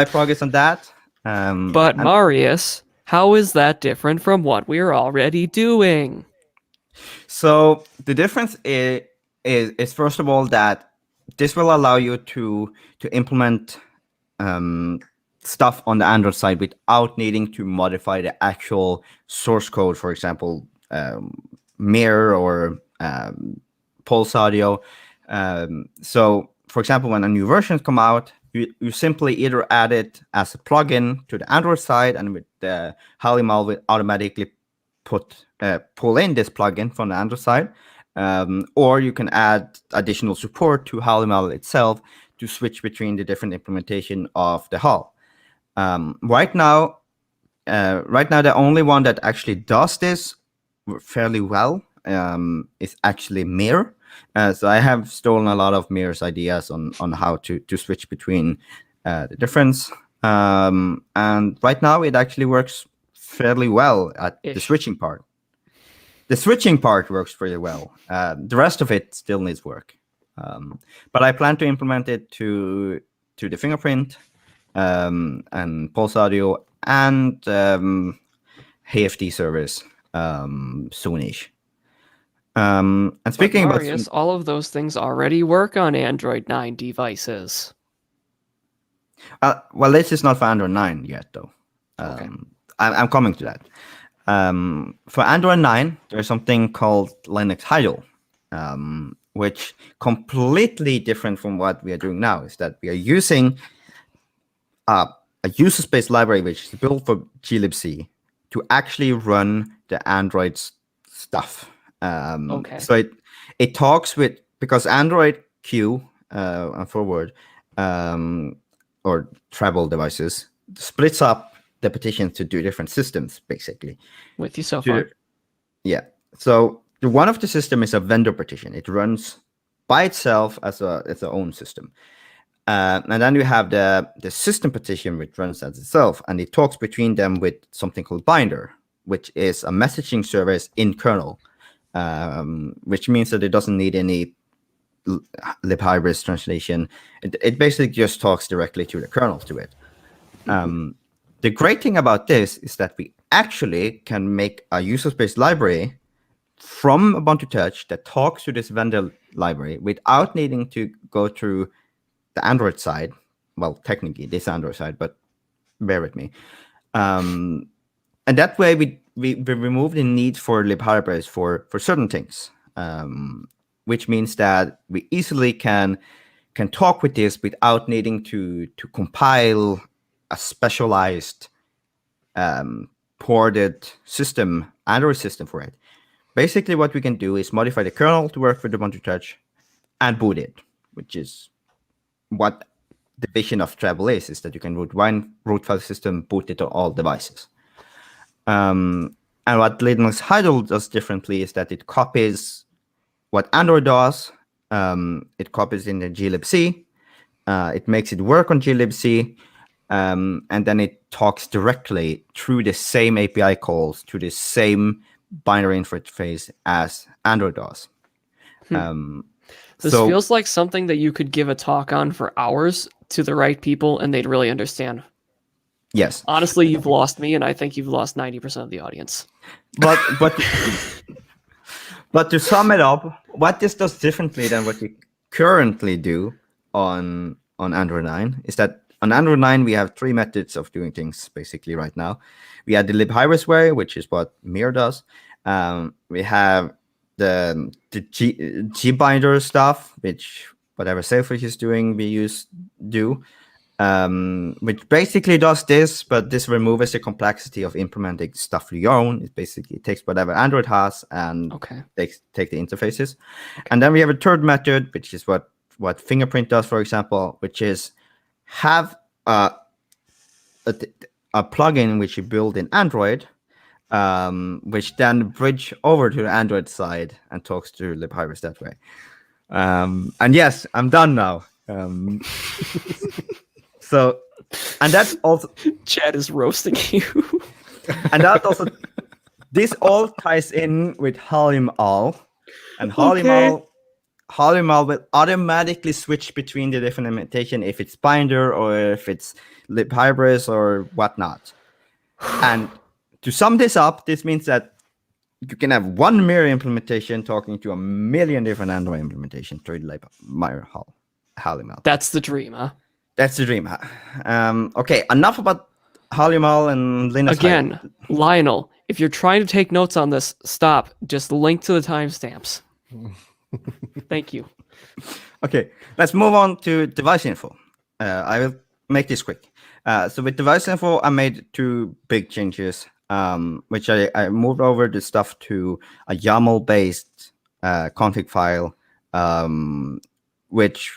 Speaker 2: progress on that.
Speaker 1: But Marius, how is that different from what we're already doing?
Speaker 2: So the difference is first of all that this will allow you to implement stuff on the Android side without needing to modify the actual source code, for example, Mirror or Pulse Audio. So, for example, when a new version come out, you simply either add it as a plugin to the Android side, and with the Halimal will automatically pull in this plugin from the Android side, or you can add additional support to Halimal itself to switch between the different implementation of the HAL. Right now, the only one that actually does this fairly well is actually Mir. So I have stolen a lot of Mir's ideas on how to switch between the difference. And right now it actually works fairly well at the switching part. The switching part works pretty well. The rest of it still needs work. But I plan to implement it to the Fingerprint and Pulse Audio and HFD servers soonish. And speaking
Speaker 1: but Marius, all of those things already work on Android 9 devices.
Speaker 2: Well, this is not for Android 9 yet, though.
Speaker 1: Okay.
Speaker 2: I'm coming to that. For Android 9, there's something called Linux Hydel, which completely different from what we are doing now. Is that we are using a user space library which is built for glibc to actually run the Android stuff.
Speaker 1: Okay.
Speaker 2: So it talks with, because Android Q and Forward or travel devices splits up the partitions to do different systems, basically.
Speaker 1: With you so far.
Speaker 2: Yeah. So one of the system is a vendor partition. It runs by itself as its own system. And then you have the system partition, which runs as itself, and it talks between them with something called Binder, which is a messaging service in kernel. Which means that it doesn't need any libhybris translation. It basically just talks directly to the kernel to it. The great thing about this is that we actually can make a user space library from Ubuntu Touch that talks to this vendor library without needing to go through the Android side. Well, technically this Android side, but bear with me. And that way we remove the need for libhybris for certain things, which means that we easily can talk with this without needing to compile a specialized ported system, Android system for it. Basically, what we can do is modify the kernel to work with Ubuntu Touch and boot it, which is what the vision of Travel is that you can root one root file system, boot it on all devices. And what Linux Hydel does differently is that it copies what Android does. It copies in the glibc. It makes it work on glibc. And then it talks directly through the same API calls to the same binary interface as Android does.
Speaker 1: This feels like something that you could give a talk on for hours to the right people and they'd really understand.
Speaker 2: Yes.
Speaker 1: Honestly, you've lost me, and I think you've lost 90% of the audience.
Speaker 2: But to sum it up, what this does differently than what we currently do on Android 9 is that on Android 9 we have three methods of doing things basically right now. We have the libhybris way, which is what Mir does. We have the gbinder stuff, which whatever Sailfish is doing, we do. Which basically does this, but this removes the complexity of implementing stuff of your own. It basically takes whatever Android has and take the interfaces. Okay. And then we have a third method, which is what Fingerprint does, for example, which is have a plugin which you build in Android, which then bridge over to the Android side and talks to libhybris that way. And yes, I'm done now. So, and that's also
Speaker 1: Chad is roasting you.
Speaker 2: And that also, this all ties in with Halimal, and Halimal will automatically switch between the different implementation if it's Binder or if it's libhybris or whatnot. And to sum this up, this means that you can have one Mir implementation talking to a million different Android implementations through the Halimal.
Speaker 1: That's the dream, huh?
Speaker 2: That's the dream. Okay, enough about Halimal and Linux.
Speaker 1: Again, Lionel, if you're trying to take notes on this, stop. Just link to the timestamps. Thank you.
Speaker 2: Okay, let's move on to device info. I will make this quick. So with device info, I made two big changes, which I moved over the stuff to a YAML-based config file, which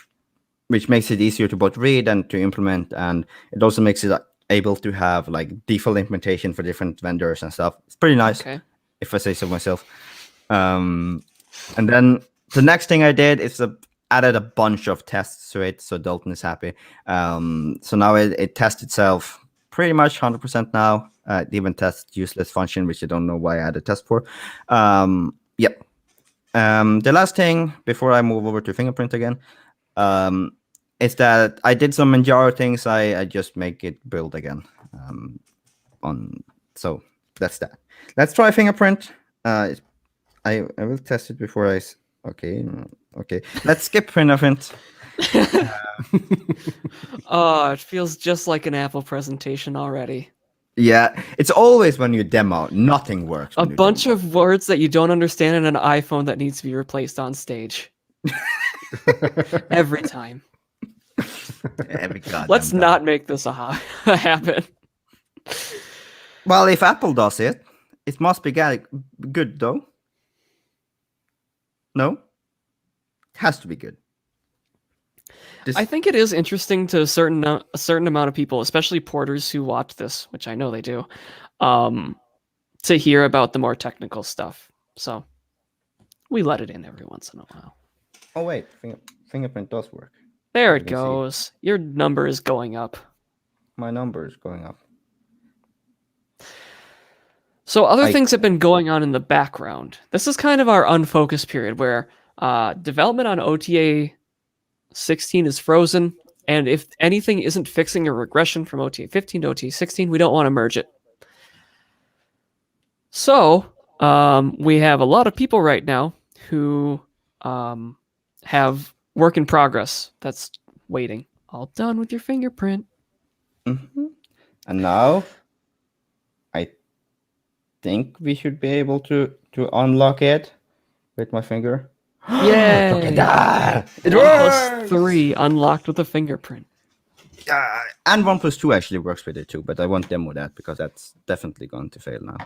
Speaker 2: makes it easier to both read and to implement, and it also makes it able to have like default implementation for different vendors and stuff. It's pretty nice,
Speaker 1: Okay.
Speaker 2: if I say so myself. And then the next thing I did is added a bunch of tests to it, so Dalton is happy. So now it tests itself pretty much 100% now. It even tests useless function, which I don't know why I added test for. Yep. The last thing before I move over to Fingerprint again, is that I did some Manjaro things. I just make it build again. So that's that. Let's try Fingerprint. I will test it before okay. Let's skip Fingerprint.
Speaker 1: Oh, it feels just like an Apple presentation already.
Speaker 2: Yeah, it's always when you demo, nothing works.
Speaker 1: A bunch of words that you don't understand in an iPhone that needs to be replaced on stage. Every time.
Speaker 2: Every goddamn
Speaker 1: Let's
Speaker 2: time.
Speaker 1: not make this happen.
Speaker 2: Well, if Apple does it, it must be good though. No? It has to be good.
Speaker 1: I think it is interesting to a certain amount of people, especially porters who watch this, which I know they do, to hear about the more technical stuff. So we let it in every once in a while.
Speaker 2: Oh wait, Fingerprint does work.
Speaker 1: There
Speaker 2: You
Speaker 1: it
Speaker 2: can see it.
Speaker 1: goes. Your number is going up.
Speaker 2: My number is going up.
Speaker 1: So other things have been going on in the background. This is kind of our unfocused period where development on OTA 16 is frozen, and if anything isn't fixing a regression from OTA 15 to OTA 16, we don't want to merge it. So we have a lot of people right now who have work in progress that's waiting. All done with your fingerprint.
Speaker 2: Mm-hmm. And now I think we should be able to unlock it with my finger.
Speaker 1: Yay!
Speaker 2: Look at that! It
Speaker 1: 1+3 unlocked with a fingerprint.
Speaker 2: And 1+2 actually works with it too, but I won't demo that because that's definitely going to fail now.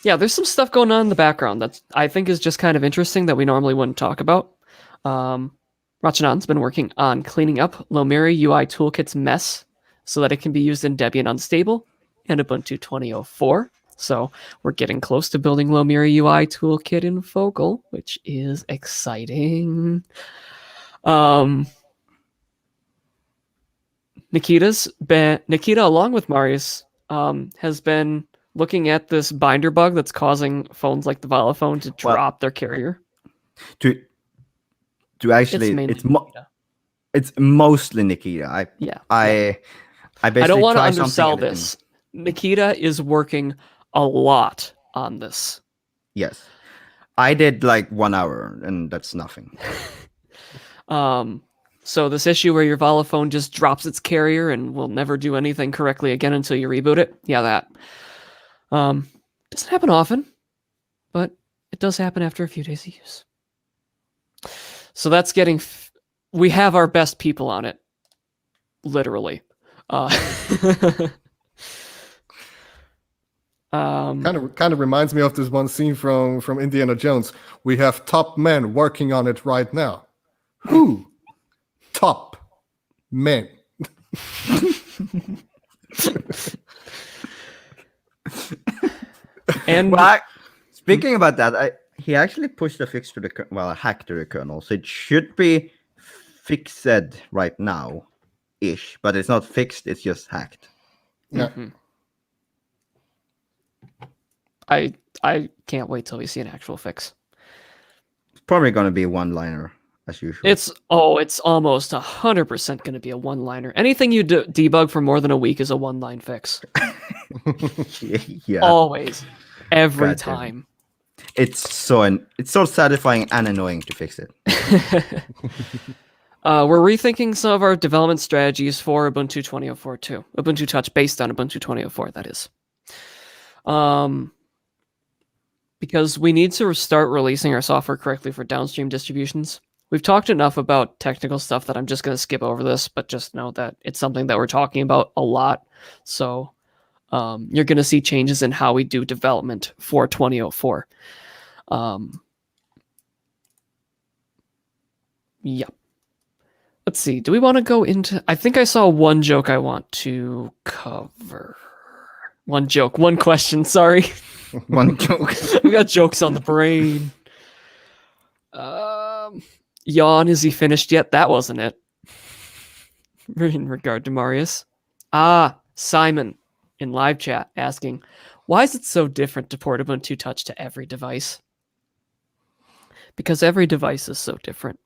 Speaker 1: Yeah, there's some stuff going on in the background that I think is just kind of interesting that we normally wouldn't talk about. Rachanan's been working on cleaning up Lomiri UI Toolkit's mess so that it can be used in Debian Unstable and Ubuntu 20.04. So we're getting close to building Lomiri UI Toolkit in Focal, which is exciting. Nikita, along with Marius, has been looking at this binder bug that's causing phones like the Volophone to drop their carrier.
Speaker 2: To actually, it's mostly Nikita. I basically
Speaker 1: don't want to
Speaker 2: try
Speaker 1: undersell
Speaker 2: something
Speaker 1: this. Nikita is working a lot on this.
Speaker 2: Yes. I did like 1 hour, and that's nothing.
Speaker 1: So this issue where your Volophone just drops its carrier and will never do anything correctly again until you reboot it. Yeah, that. Doesn't happen often, but it does happen after a few days of use. So that's getting... we have our best people on it. Literally.
Speaker 3: Kind of reminds me of this one scene from Indiana Jones. We have top men working on it right now. Who? Top men.
Speaker 1: And
Speaker 2: speaking about that, he actually pushed a fix to a hack to the kernel, so it should be fixed right now, ish. But it's not fixed; it's just hacked.
Speaker 3: Yeah.
Speaker 1: Mm-hmm. I can't wait till we see an actual fix.
Speaker 2: It's probably going to be a one-liner as usual.
Speaker 1: It's almost 100% going to be a one-liner. Anything you debug for more than a week is a one-line fix.
Speaker 2: Yeah.
Speaker 1: Always, every
Speaker 2: God
Speaker 1: time.
Speaker 2: It's so satisfying and annoying to fix it.
Speaker 1: We're rethinking some of our development strategies for Ubuntu 20.04 too. Ubuntu Touch based on Ubuntu 20.04, that is. Because we need to start releasing our software correctly for downstream distributions. we've talked enough about technical stuff that I'm just going to skip over this, but just know that it's something that we're talking about a lot. So you're going to see changes in how we do development for 2004. Yeah. Let's see. Do we want to go into... I think I saw one joke I want to cover. One joke. One question. Sorry.
Speaker 2: One joke.
Speaker 1: We got jokes on the brain. Yawn, is he finished yet? That wasn't it. In regard to Marius. Simon in live chat asking, why is it so different to port Ubuntu Touch to every device? Because every device is so different.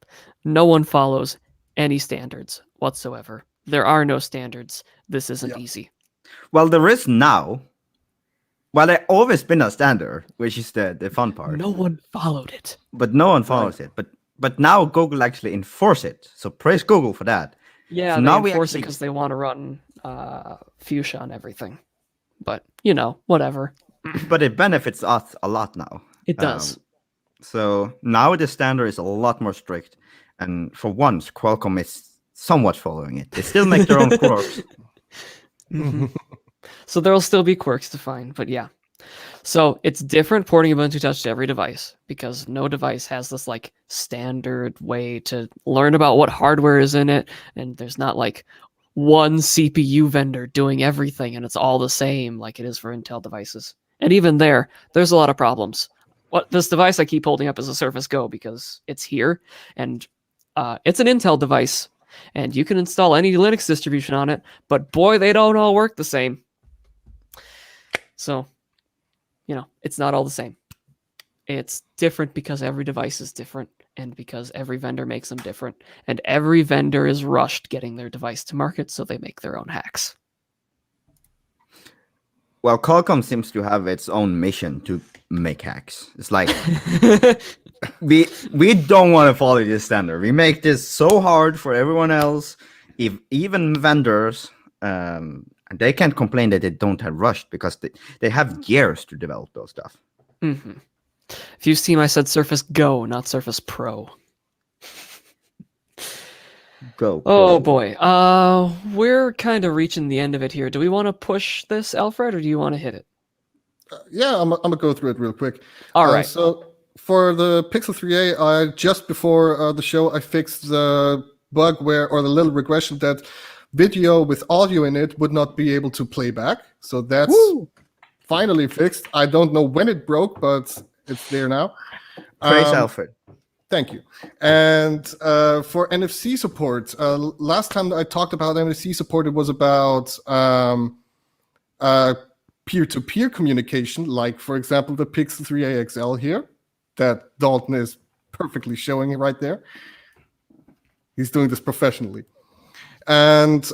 Speaker 1: No one follows any standards whatsoever. There are no standards. This isn't easy.
Speaker 2: Well, there is now. Well, there always been a standard, which is the fun part.
Speaker 1: No one followed it.
Speaker 2: But no one follows it. But now Google actually enforce it. So praise Google for that.
Speaker 1: Yeah,
Speaker 2: So
Speaker 1: they
Speaker 2: now we
Speaker 1: enforce it
Speaker 2: actually-
Speaker 1: because they want to run Fuchsia on everything. But, you know, whatever.
Speaker 2: But it benefits us a lot now.
Speaker 1: It does.
Speaker 2: So now the standard is a lot more strict. And for once, Qualcomm is somewhat following it. They still make their own quirks.
Speaker 1: So there'll still be quirks to find, but yeah. So it's different porting Ubuntu Touch to every device because no device has this like standard way to learn about what hardware is in it. And there's not like one CPU vendor doing everything and it's all the same like it is for Intel devices. And even there's a lot of problems. This device I keep holding up is a Surface Go because it's here and it's an Intel device and you can install any Linux distribution on it, but boy, they don't all work the same. So, you know, it's not all the same. It's different because every device is different and because every vendor makes them different and every vendor is rushed getting their device to market, so they make their own hacks.
Speaker 2: Well, Qualcomm seems to have its own mission to make hacks. It's like we don't want to follow this standard. We make this so hard for everyone else, even vendors. They can't complain that they don't have rushed because they have years to develop those stuff.
Speaker 1: Mm-hmm. If you've seen, I said Surface Go, not Surface Pro.
Speaker 2: Go.
Speaker 1: Oh boy. We're kind of reaching the end of it here. Do we want to push this, Alfred, or do you want to hit it?
Speaker 3: Yeah, I'm gonna go through it real quick.
Speaker 1: All right.
Speaker 3: So for the Pixel 3a, just before the show, I fixed the bug or the little regression that video with audio in it would not be able to play back. So that's finally fixed. I don't know when it broke, but it's there now.
Speaker 2: Praise Alfred.
Speaker 3: Thank you. And for NFC support, last time I talked about NFC support, it was about peer-to-peer communication, like, for example, the Pixel 3a XL here, that Dalton is perfectly showing right there. He's doing this professionally. And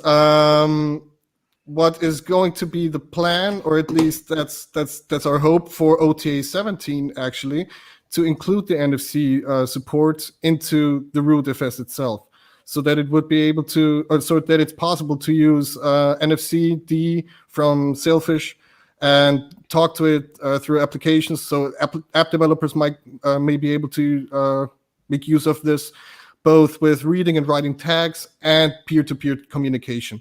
Speaker 3: what is going to be the plan, or at least that's our hope for OTA 17, actually, to include the NFC support into the rootfs itself, so that it would be able to, or so that it's possible to use NFC D from Sailfish and talk to it through applications. So app developers may be able to make use of this, both with reading and writing tags and peer-to-peer communication.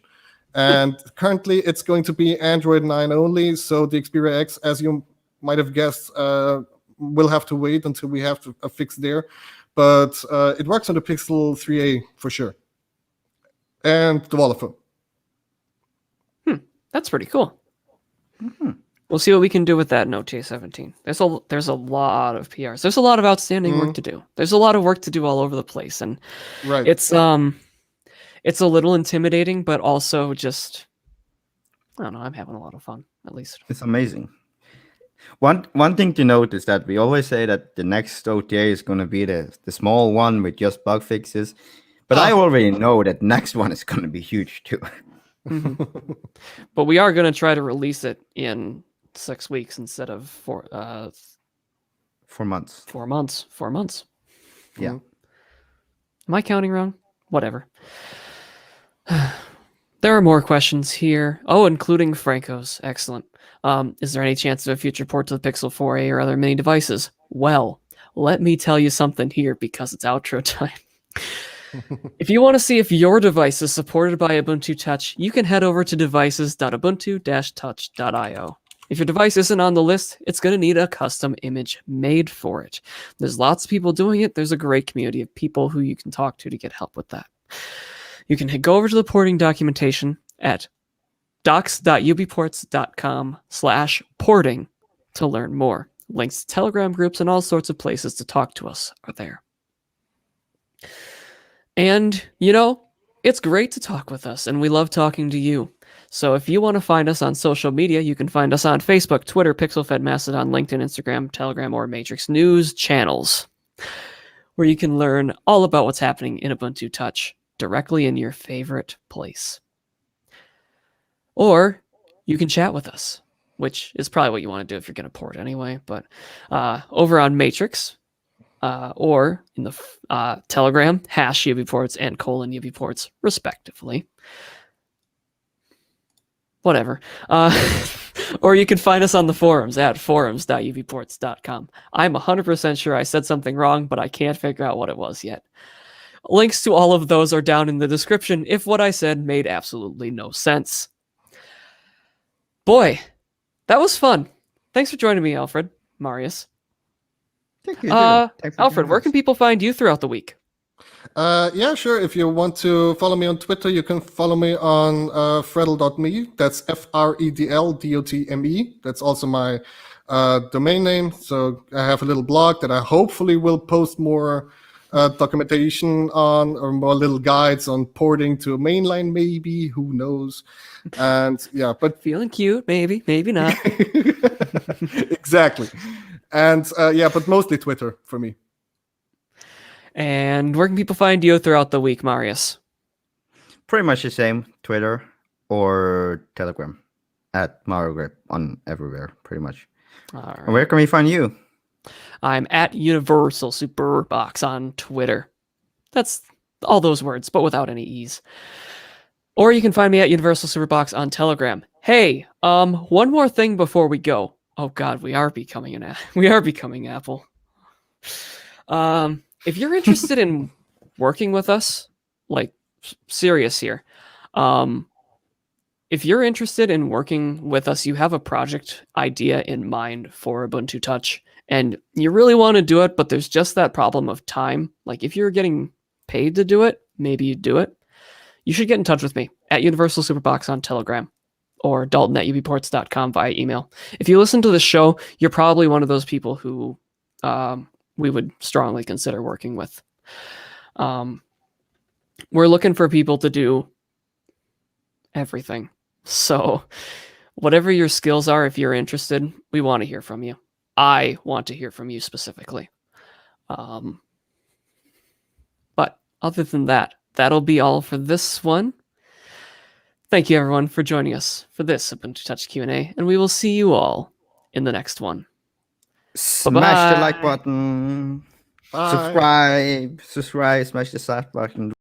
Speaker 3: And currently it's going to be Android 9 only, so the Xperia X, as you might have guessed, will have to wait until we have a fix there. But it works on the Pixel 3a for sure. And the Wallafone.
Speaker 1: That's pretty cool. We'll see what we can do with that in OTA 17. There's a lot of PRs. There's a lot of outstanding work to do. There's a lot of work to do all over the place, and
Speaker 3: Right.
Speaker 1: it's a little intimidating, but also just, I don't know, I'm having a lot of fun, at least.
Speaker 2: It's amazing. One thing to note is that we always say that the next OTA is going to be the small one with just bug fixes, but I already know that next one is going to be huge too.
Speaker 1: But we are going to try to release it in 6 weeks instead of 4
Speaker 2: months.
Speaker 1: 4 months. 4 months.
Speaker 2: Yeah.
Speaker 1: Am I counting wrong? Whatever. There are more questions here. Oh, including Franco's. Excellent. Is there any chance of a future port to the Pixel 4a or other mini devices? Well, let me tell you something here because it's outro time. If you want to see if your device is supported by Ubuntu Touch, you can head over to devices.ubuntu-touch.io. If your device isn't on the list, it's going to need a custom image made for it. There's lots of people doing it. There's a great community of people who you can talk to get help with that. You can go over to the porting documentation at docs.ubports.com/porting to learn more. Links to Telegram groups and all sorts of places to talk to us are there. And, it's great to talk with us, and we love talking to you. So if you want to find us on social media, you can find us on Facebook, Twitter, PixelFed, Mastodon, LinkedIn, Instagram, Telegram, or Matrix News channels, where you can learn all about what's happening in Ubuntu Touch directly in your favorite place. Or you can chat with us, which is probably what you want to do if you're going to port anyway. But over on Matrix, or in the Telegram, #UbiPorts and :UbiPorts, respectively. Whatever. Or you can find us on the forums at forums.ubports.com. I'm 100% sure I said something wrong, but I can't figure out what it was yet. Links to all of those are down in the description if what I said made absolutely no sense. Boy, that was fun. Thanks for joining me, Alfred, Marius.
Speaker 2: Thank you. Thanks for
Speaker 1: Alfred,
Speaker 2: joining
Speaker 1: where
Speaker 2: us.
Speaker 1: can people find you throughout the week?
Speaker 3: Yeah, sure. If you want to follow me on Twitter, you can follow me on Fredl.me. That's FREDLDOTME. That's also my domain name. So I have a little blog that I hopefully will post more documentation on, or more little guides on porting to mainline, maybe. Who knows? And yeah, but
Speaker 1: Feeling cute, maybe not.
Speaker 3: exactly. And yeah, but mostly Twitter for me.
Speaker 1: And where can people find you throughout the week, Marius?
Speaker 2: Pretty much the same. Twitter or Telegram at MarioGrip on everywhere, pretty much.
Speaker 1: All right.
Speaker 2: And where can we find you?
Speaker 1: I'm at Universal Superbox on Twitter. That's all those words, but without any E's. Or you can find me at Universal Superbox on Telegram. Hey, one more thing before we go. Oh God, we are becoming Apple. If you're interested in working with us, like serious here, if you're interested in working with us, you have a project idea in mind for Ubuntu Touch, and you really want to do it, but there's just that problem of time. Like if you're getting paid to do it, maybe you do it. You should get in touch with me at Universal Superbox on Telegram or Dalton@ubports.com via email. If you listen to this show, you're probably one of those people who we would strongly consider working with. We're looking for people to do everything. So whatever your skills are, if you're interested, we want to hear from you. I want to hear from you specifically. But other than that, that'll be all for this one. Thank you, everyone, for joining us for this Ubuntu Touch Q&A, and we will see you all in the next one.
Speaker 2: Smash the like
Speaker 1: Bye-bye.
Speaker 2: button.
Speaker 3: Bye.
Speaker 2: Subscribe. Smash the sub button.